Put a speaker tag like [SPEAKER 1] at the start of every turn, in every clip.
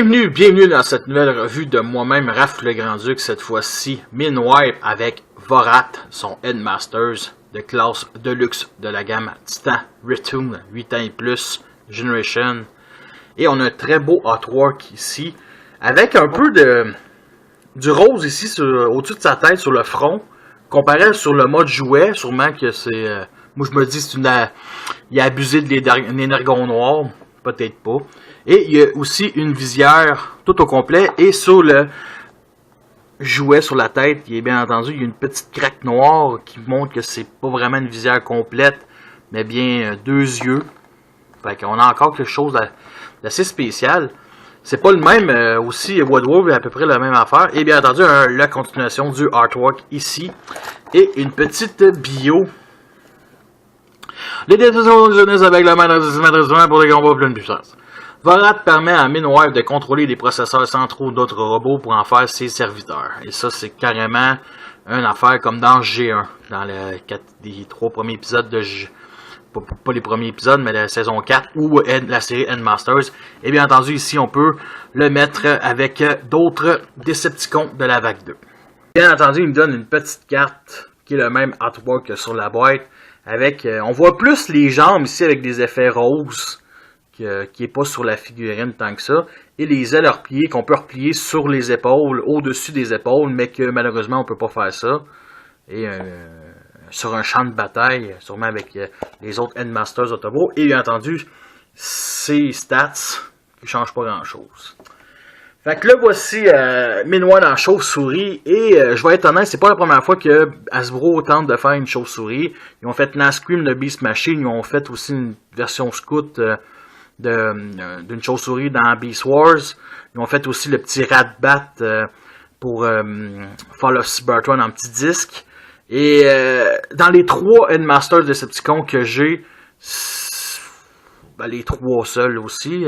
[SPEAKER 1] Bienvenue dans cette nouvelle revue de moi-même, Raph le Grand-Duc, cette fois-ci Minwipe avec Vorat, son Headmasters de classe Deluxe de la gamme Titan Return 8 ans et plus Generation. Et on a un très beau artwork ici, avec un peu du rose ici au-dessus de sa tête, sur le front, comparé sur le mode jouet, sûrement que c'est... moi je me dis il a abusé de l'énergon noir, peut-être pas. Et il y a aussi une visière tout au complet. Et sur le jouet sur la tête, il y a bien entendu, il y a une petite craque noire qui montre que c'est pas vraiment une visière complète, mais bien deux yeux. Fait qu'on a encore quelque chose d'assez spécial. C'est pas le même, aussi Woodward à peu près la même affaire. Et bien entendu, la continuation du artwork ici. Et une petite bio. Les décisions de jeunesse avec le maître pour des combats pleine puissance. Vorat permet à Minwipe de contrôler les processeurs centraux d'autres robots pour en faire ses serviteurs. Et ça, c'est carrément une affaire comme dans G1, dans les 3 premiers épisodes de pas les premiers épisodes, mais la saison 4 ou la série Headmasters. Et bien entendu, ici, on peut le mettre avec d'autres Decepticons de la vague 2. Bien entendu, il me donne une petite carte qui est le même artwork que sur la boîte. Avec, on voit plus les jambes ici avec des effets roses. Qui n'est pas sur la figurine tant que ça, et les ailes repliées qu'on peut replier sur les épaules, au-dessus des épaules, mais que malheureusement on peut pas faire ça. Et sur un champ de bataille, sûrement avec les autres Headmasters Autobots, et bien entendu, ces stats qui ne changent pas grand-chose. Fait que là, voici Minwipe en chauve-souris, et je vais être honnête, c'est pas la première fois que Hasbro tente de faire une chauve-souris. Ils ont fait Nascream de Beast Machine, ils ont fait aussi une version scout d'une chauve-souris dans Beast Wars. Ils ont fait aussi le petit Rat-Bat pour Fall of Cybertron en petit disque. Et dans les 3 Headmasters Decepticons que j'ai, les 3 seuls aussi,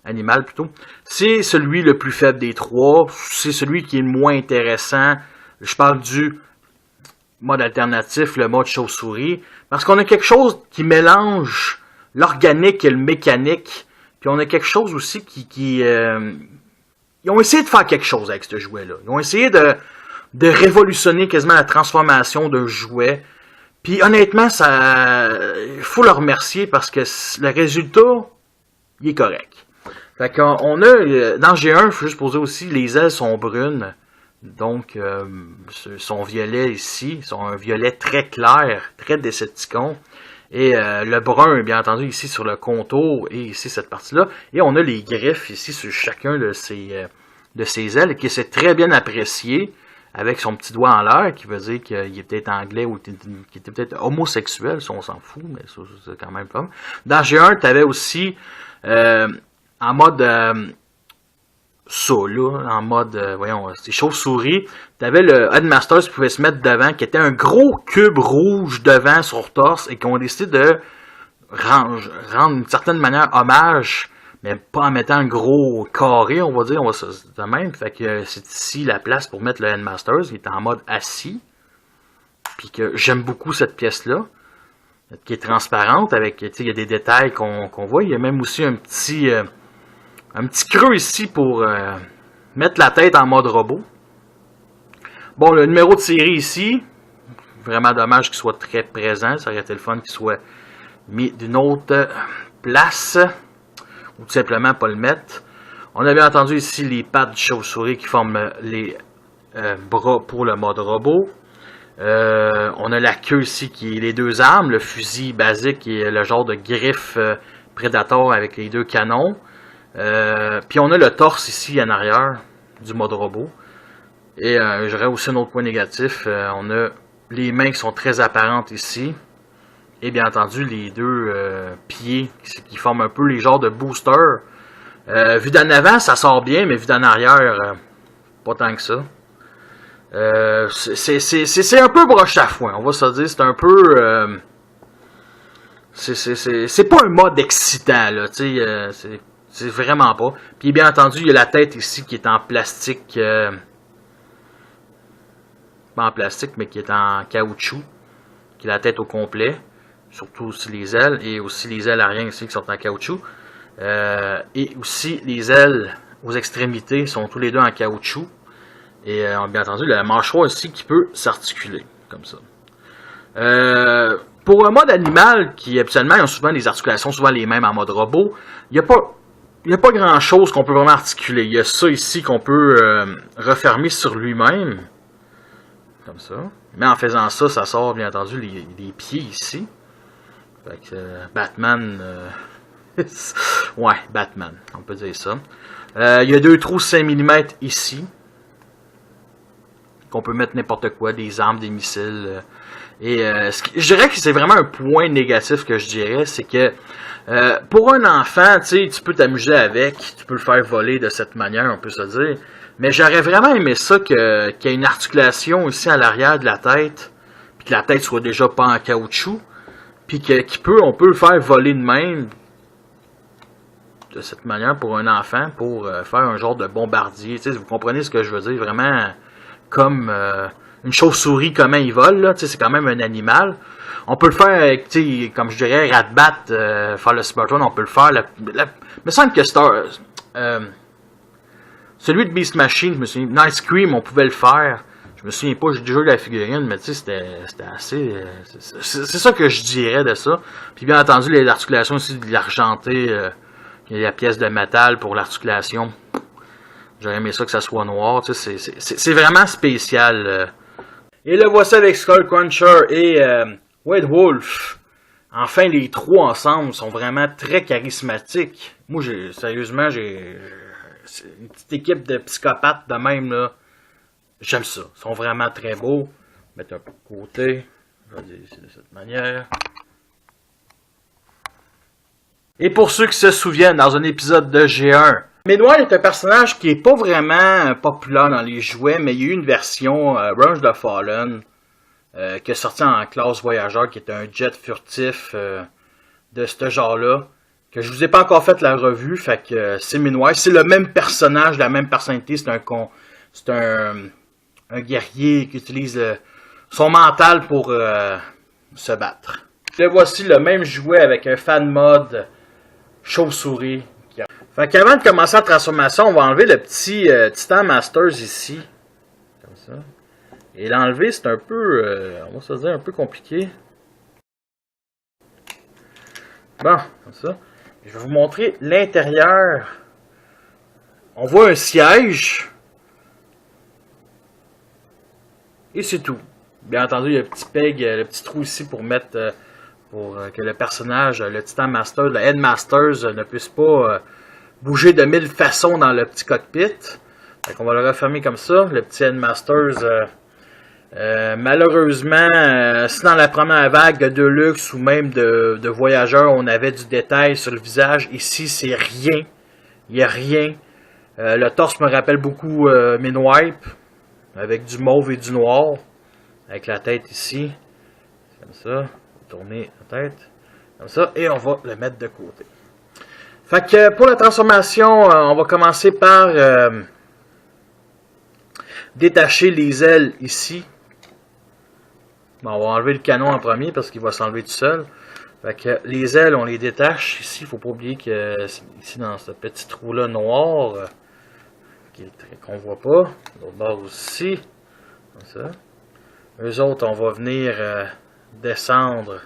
[SPEAKER 1] animal plutôt, c'est celui le plus faible des 3. C'est celui qui est le moins intéressant. Je parle du mode alternatif, le mode chauve-souris, parce qu'on a quelque chose qui mélange l'organique et le mécanique. Puis on a quelque chose aussi ils ont essayé de faire quelque chose avec ce jouet-là. Ils ont essayé de révolutionner quasiment la transformation d'un jouet. Puis honnêtement, il faut le remercier parce que le résultat, il est correct. Fait qu'on a, dans G1, il faut juste poser aussi, les ailes sont brunes. Donc, son violet ici, sont un violet très clair, très Decepticon. Et le brun, bien entendu, ici sur le contour, et ici cette partie-là. Et on a les griffes ici sur chacun de ses ailes, qui s'est très bien apprécié, avec son petit doigt en l'air, qui veut dire qu'il est peut-être anglais ou qu'il était peut-être homosexuel, si on s'en fout, mais ça, c'est quand même pas. Dans G1, tu avais aussi, en mode... ça, là, en mode, c'est chauve-souris. T'avais le Headmaster qui pouvait se mettre devant, qui était un gros cube rouge devant sur torse, et qu'on décidé de rendre d'une certaine manière hommage, mais pas en mettant un gros carré, on va dire, de même. Fait que c'est ici la place pour mettre le Headmaster, qui est en mode assis. Puis que j'aime beaucoup cette pièce-là, qui est transparente, avec, il y a des détails qu'on voit. Il y a même aussi un petit creux ici pour mettre la tête en mode robot. Bon, le numéro de série ici, vraiment dommage qu'il soit très présent. Ça aurait été le fun qu'il soit mis d'une autre place, ou tout simplement pas le mettre. On a bien entendu ici les pattes de chauve-souris qui forment les bras pour le mode robot. On a la queue ici qui est les 2 armes, le fusil basique et le genre de griffe Predator avec les 2 canons. Puis on a le torse ici en arrière du mode robot. Et j'aurais aussi un autre point négatif. On a les mains qui sont très apparentes ici. Et bien entendu les 2 pieds qui forment un peu les genres de boosters. Vu d'en avant, ça sort bien, mais vu d'en arrière, pas tant que ça. C'est un peu broche à foin, on va se dire. C'est un peu... c'est pas un mode excitant, là, tu sais. C'est vraiment pas. Puis bien entendu, il y a la tête ici qui est en plastique. Pas en plastique, mais qui est en caoutchouc. Qui est la tête au complet. Surtout aussi les ailes. Et aussi les ailes arrière ici qui sont en caoutchouc. Et aussi, les ailes aux extrémités sont tous les deux en caoutchouc. Et bien entendu, le mâchoire ici qui peut s'articuler, comme ça. Pour un mode animal, qui habituellement ont souvent des articulations souvent les mêmes en mode robot, il n'y a pas grand chose qu'on peut vraiment articuler. Il y a ça ici qu'on peut refermer sur lui-même. Comme ça. Mais en faisant ça, ça sort bien entendu les pieds ici. Fait que Batman... ouais, Batman, on peut dire ça. Il y a 2 trous 5 mm ici. Qu'on peut mettre n'importe quoi, des armes, des missiles. Je dirais que c'est vraiment un point négatif que je dirais, c'est que pour un enfant, tu peux t'amuser avec, tu peux le faire voler de cette manière, on peut se dire. Mais j'aurais vraiment aimé ça qu'il y ait une articulation ici à l'arrière de la tête, puis que la tête soit déjà pas en caoutchouc, puis on peut le faire voler de même, de cette manière pour un enfant, pour faire un genre de bombardier. Vous comprenez ce que je veux dire, vraiment comme une chauve-souris, comment il vole, là, c'est quand même un animal. On peut le faire avec, comme je dirais, Ratbat, faire le Cybertron, on peut le faire. Il me semble que celui de Beast Machine, je me souviens, Nice Cream, on pouvait le faire. Je me souviens pas, j'ai déjà eu la figurine, mais c'était assez... c'est ça que je dirais de ça. Puis bien entendu, les articulations aussi de l'argenté, il y a la pièce de métal pour l'articulation. J'aurais aimé ça que ça soit noir, c'est vraiment spécial. Et le voici avec Skullcruncher et White Wolf. Enfin, les 3 ensemble sont vraiment très charismatiques. Moi, sérieusement, c'est une petite équipe de psychopathes de même, là. J'aime ça. Ils sont vraiment très beaux. Mettre un peu de côté. Je vais dire ici de cette manière. Et pour ceux qui se souviennent, dans un épisode de G1, Midway est un personnage qui est pas vraiment populaire dans les jouets, mais il y a eu une version Revenge of the Fallen qui est sortie en classe voyageur, qui est un jet furtif de ce genre-là, que je vous ai pas encore fait la revue, fait que c'est Midway. C'est le même personnage, la même personnalité, c'est un guerrier qui utilise son mental pour se battre. Et voici le même jouet avec un fan mode chauve-souris. Fait qu'avant de commencer la transformation, on va enlever le petit Titan Masters ici. Comme ça. Et l'enlever, c'est un peu, on va se dire, un peu compliqué. Bon, comme ça. Je vais vous montrer l'intérieur. On voit un siège. Et c'est tout. Bien entendu, il y a le petit peg, le petit trou ici pour mettre, pour que le personnage, le Titan Master, le Headmasters, ne puisse pas bouger de 1000 façons dans le petit cockpit. Fait qu'on va le refermer comme ça. Le petit Headmasters, malheureusement, si dans la première vague de Deluxe ou même de Voyageurs, on avait du détail sur le visage, ici, c'est rien. Il n'y a rien. Le torse me rappelle beaucoup Minwipe, avec du mauve et du noir, avec la tête ici, comme ça. Tourner la tête, comme ça, et on va le mettre de côté. Fait que pour la transformation, on va commencer par détacher les ailes ici. Bon, on va enlever le canon en premier parce qu'il va s'enlever tout seul. Fait que les ailes, on les détache ici. Il ne faut pas oublier que ici dans ce petit trou-là noir, qu'on ne voit pas. L'autre bord aussi. Comme ça. Eux autres, on va venir descendre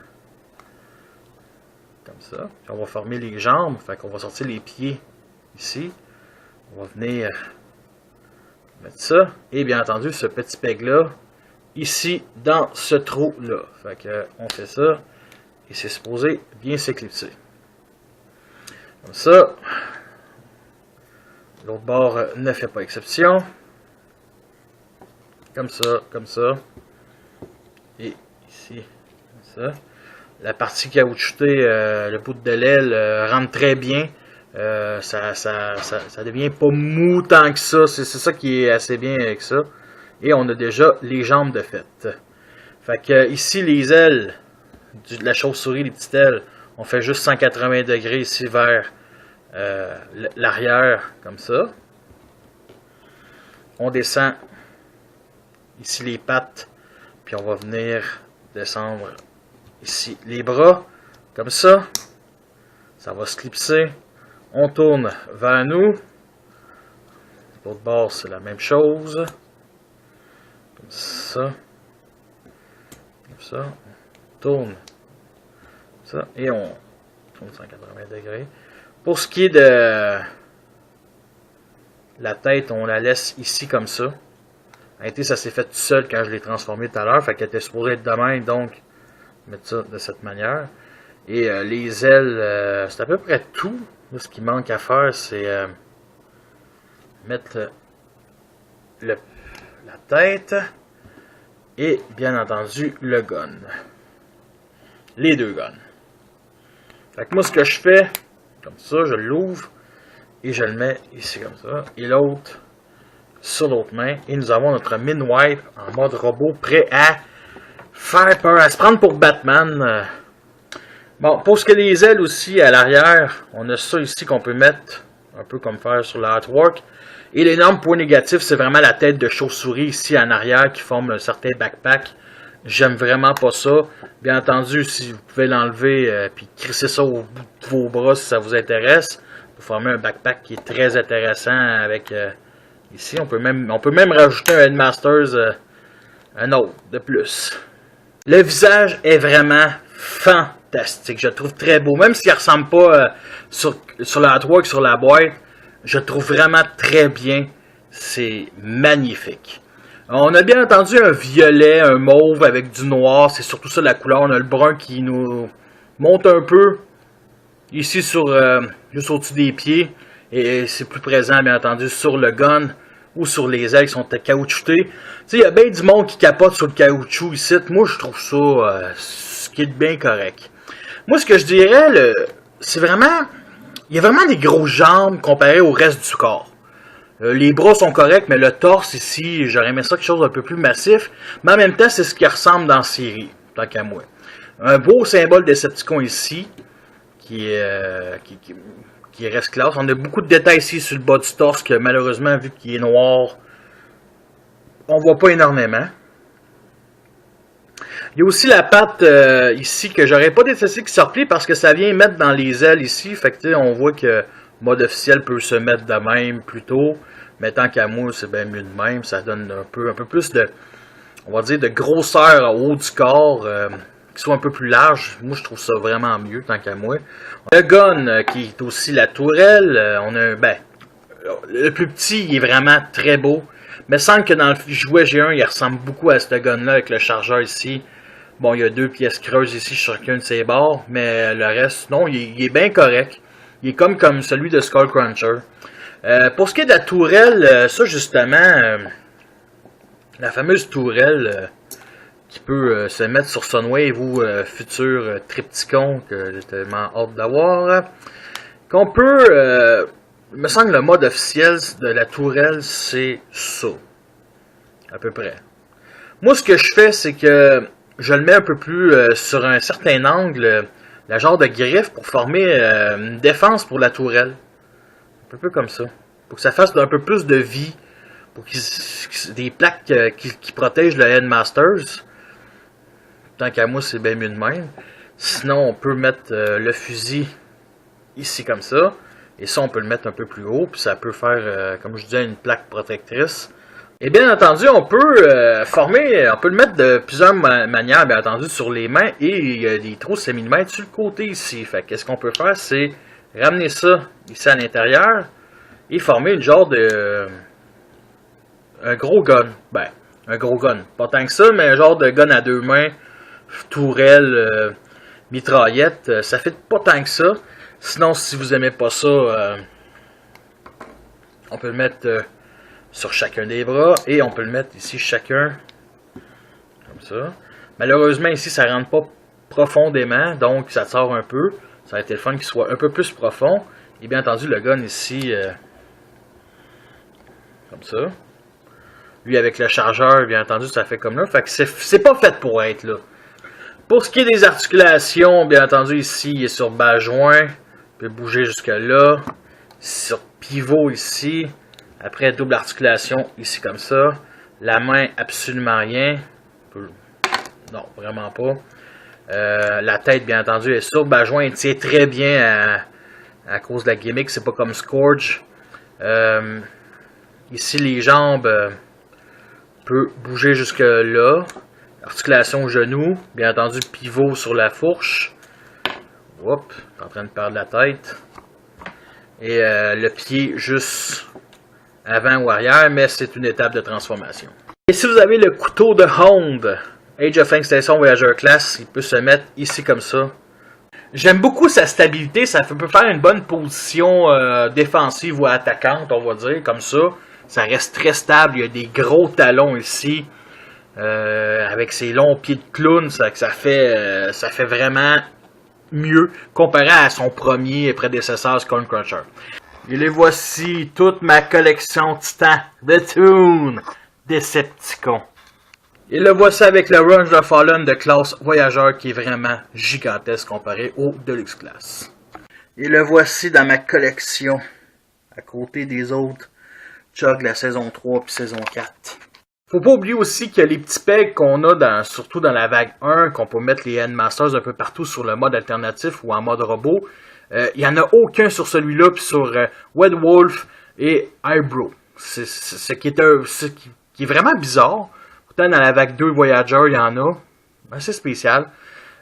[SPEAKER 1] comme ça. Puis on va former les jambes. Fait qu'on va sortir les pieds ici. On va venir mettre ça. Et bien entendu, ce petit peg-là, ici, dans ce trou-là. Fait que on fait ça. Et c'est supposé bien s'éclipser. Comme ça. L'autre bord ne fait pas exception. Comme ça, comme ça. Et ici, comme ça. La partie caoutchoutée, le bout de l'aile rentre très bien. Ça devient pas mou tant que ça. C'est ça qui est assez bien avec ça. Et on a déjà les jambes de fait. Fait que ici, les ailes de la chauve-souris, les petites ailes, on fait juste 180 degrés ici vers l'arrière, comme ça. On descend ici les pattes, puis on va venir descendre ici les bras, comme ça. Ça va se clipser. On tourne vers nous. L'autre bord, c'est la même chose. Comme ça. Comme ça. On tourne. Ça. Et on tourne 180 degrés. Pour ce qui est de la tête, on la laisse ici comme ça. En réalité, ça s'est fait tout seul quand je l'ai transformé tout à l'heure. Fait qu'elle était supposée être de même, donc mettre ça de cette manière. Et les ailes, c'est à peu près tout. Là, ce qui manque à faire, c'est mettre la tête et bien entendu le gun. Les deux guns. Fait que moi, ce que je fais, comme ça, je l'ouvre et je le mets ici comme ça. Et l'autre sur l'autre main. Et nous avons notre Minwipe en mode robot prêt à faire peur, à se prendre pour Batman. Bon, pour ce qui est des ailes aussi, à l'arrière, on a ça ici qu'on peut mettre, un peu comme faire sur l'artwork. Et l'énorme point négatif, c'est vraiment la tête de chauve-souris ici en arrière qui forme un certain backpack. J'aime vraiment pas ça. Bien entendu, si vous pouvez l'enlever puis crisser ça au bout de vos bras si ça vous intéresse, vous formez un backpack qui est très intéressant avec ici. On peut même rajouter un Headmasters, un autre de plus. Le visage est vraiment fantastique. Je le trouve très beau. Même s'il ne ressemble pas sur l'artwork, sur la boîte, je le trouve vraiment très bien. C'est magnifique. On a bien entendu un violet, un mauve avec du noir. C'est surtout ça la couleur. On a le brun qui nous monte un peu ici sur juste au-dessus des pieds. Et c'est plus présent bien entendu sur le gun ou sur les ailes qui sont caoutchoutées. Tu sais, il y a bien du monde qui capote sur le caoutchouc ici. Moi, je trouve ça ce qui est bien correct. Moi, ce que je dirais, c'est vraiment... Il y a vraiment des grosses jambes comparé au reste du corps. Les bras sont corrects, mais le torse ici, j'aurais aimé ça quelque chose d'un peu plus massif. Mais en même temps, c'est ce qui ressemble dans la série, tant qu'à moi. Un beau symbole Decepticon ici, qui reste classe. On a beaucoup de détails ici sur le bas du torse, que malheureusement, vu qu'il est noir, on voit pas énormément. Il y a aussi la patte ici que j'aurais pas détesté qui sortait parce que ça vient mettre dans les ailes ici. Fait que on voit que le mode officiel peut se mettre de même plutôt. Mais tant qu'à moi, c'est bien mieux de même. Ça donne un peu plus de, on va dire, de grosseur au haut du corps. Qui soit un peu plus large. Moi, je trouve ça vraiment mieux tant qu'à moi. Le gun qui est aussi la tourelle. On a le plus petit, il est vraiment très beau. Mais semble que dans le jouet G1, il ressemble beaucoup à ce gun-là avec le chargeur ici. Bon, il y a deux pièces creuses ici sur chacun de ses bords, mais le reste, non, il est bien correct. Il est comme celui de Skullcruncher. Pour ce qui est de la tourelle, ça justement, la fameuse tourelle qui peut se mettre sur Sunwave ou futur Triptychon, que j'ai tellement hâte d'avoir, qu'on peut... il me semble que le mode officiel de la tourelle, c'est ça. À peu près. Moi, ce que je fais, c'est que je le mets un peu plus sur un certain angle, la genre de griffe, pour former une défense pour la tourelle. Un peu comme ça. Pour que ça fasse un peu plus de vie. Pour des plaques qui protègent le Headmasters. Tant qu'à moi, c'est bien mieux de même. Sinon, on peut mettre le fusil ici comme ça. Et ça, on peut le mettre un peu plus haut. Puis ça peut faire, comme je disais, une plaque protectrice. Et bien entendu, on peut on peut le mettre de plusieurs manières, bien entendu, sur les mains. Et il y a des trous semi-millimètres sur le côté ici. Fait qu'est-ce qu'on peut faire, c'est ramener ça ici à l'intérieur. Et former une genre de... un gros gun. Ben, un gros gun. Pas tant que ça, mais un genre de gun à deux mains. Tourelle, mitraillette. Ça fait pas tant que ça. Sinon, si vous aimez pas ça, on peut le mettre sur chacun des bras. Et on peut le mettre ici chacun. Comme ça. Malheureusement, ici, ça rentre pas profondément. Donc, ça sort un peu. Ça a été le fun qu'il soit un peu plus profond. Et bien entendu, le gun ici, comme ça. Lui, avec le chargeur, bien entendu, ça fait comme là. Fait que c'est pas fait pour être là. Pour ce qui est des articulations, bien entendu, ici, il est sur bas joint. Il peut bouger jusque là. Sur pivot ici. Après, double articulation ici comme ça. La main, absolument rien. Non, vraiment pas. La tête, bien entendu, est sur bas joint. Il tient très bien à cause de la gimmick, c'est pas comme Scourge. Ici, les jambes peuvent bouger jusque là. Articulation au genou, bien entendu pivot sur la fourche. Oups, t'es en train de perdre la tête. Et le pied juste avant ou arrière, mais c'est une étape de transformation. Et si vous avez le couteau de Hound, Age of Extinction Voyager Class, il peut se mettre ici comme ça. J'aime beaucoup sa stabilité, ça peut faire une bonne position défensive ou attaquante, on va dire, comme ça. Ça reste très stable, il y a des gros talons ici. Avec ses longs pieds de clown, ça fait vraiment mieux comparé à son premier prédécesseur Skullcrusher. Et les voici, toute ma collection Titan de Toon Decepticons. Et le voici avec le Revenge of Fallen de classe Voyageur qui est vraiment gigantesque comparé au Deluxe Class. Et le voici dans ma collection, à côté des autres Chug la saison 3 puis saison 4. Faut pas oublier aussi qu'il y a les petits pegs qu'on a surtout dans la vague 1, qu'on peut mettre les Endmasters un peu partout sur le mode alternatif ou en mode robot. Il n'y en a aucun sur celui-là, puis sur Wed Wolf et Eyebrow. C'est ce qui est vraiment bizarre. Pourtant, dans la vague 2 Voyager, il y en a. Assez spécial.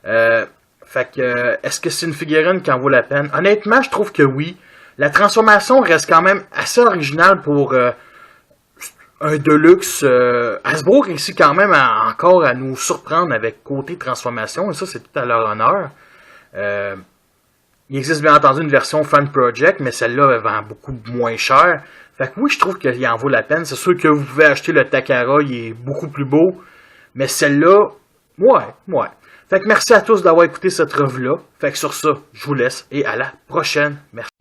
[SPEAKER 1] Fait que, est-ce que c'est une figurine qui en vaut la peine? Honnêtement, je trouve que oui. La transformation reste quand même assez originale pour un Deluxe. Hasbro réussit quand même encore à nous surprendre avec côté transformation, et ça, c'est tout à leur honneur. Il existe bien entendu une version Fan Project, mais celle-là vend beaucoup moins cher. Fait que oui, je trouve qu'il en vaut la peine. C'est sûr que vous pouvez acheter le Takara, il est beaucoup plus beau. Mais celle-là, ouais. Fait que merci à tous d'avoir écouté cette revue-là. Fait que sur ça, je vous laisse et à la prochaine. Merci.